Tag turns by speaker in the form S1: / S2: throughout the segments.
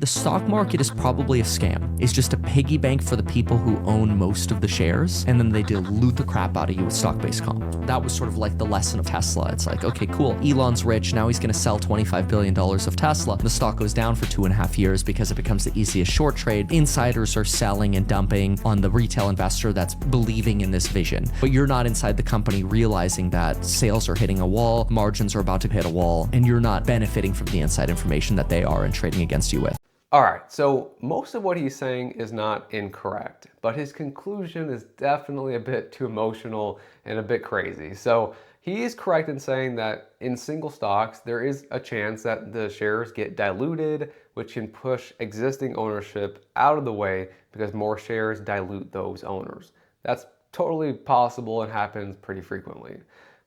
S1: The stock market is probably a scam. It's just a piggy bank for the people who own most of the shares, and then they dilute the crap out of you with stock-based comp. That was sort of like the lesson of Tesla. It's like, okay, cool, Elon's rich, now he's gonna sell $25 billion of Tesla. The stock goes down for 2.5 years because it becomes the easiest short trade. Insiders are selling and dumping on the retail investor that's believing in this vision. But you're not inside the company realizing that sales are hitting a wall, margins are about to hit a wall, and you're not benefiting from the inside information that they are and trading against you with.
S2: All right, so most of what he's saying is not incorrect, but his conclusion is definitely a bit too emotional and a bit crazy. So he is correct in saying that in single stocks, there is a chance that the shares get diluted, which can push existing ownership out of the way because more shares dilute those owners. That's totally possible and happens pretty frequently.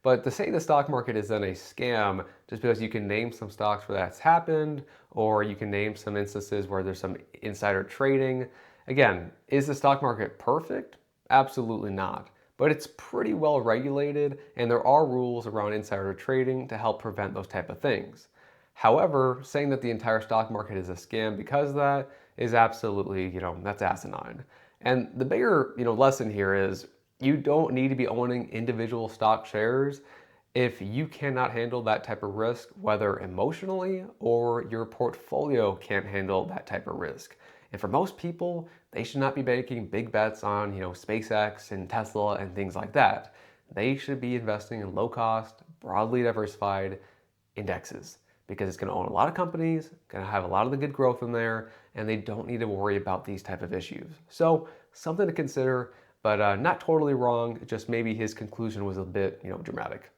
S2: But to say the stock market is then a scam just because you can name some stocks where that's happened, or you can name some instances where there's some insider trading. Again, is the stock market perfect? Absolutely not. But it's pretty well regulated, and there are rules around insider trading to help prevent those type of things. However, saying that the entire stock market is a scam because of that is absolutely, that's asinine. And the bigger, lesson here is you don't need to be owning individual stock shares if you cannot handle that type of risk, whether emotionally or your portfolio can't handle that type of risk. And for most people, they should not be making big bets on, SpaceX and Tesla and things like that. They should be investing in low cost, broadly diversified indexes because it's going to own a lot of companies, going to have a lot of the good growth in there, and they don't need to worry about these type of issues. So something to consider, but not totally wrong. Just maybe his conclusion was a bit, dramatic.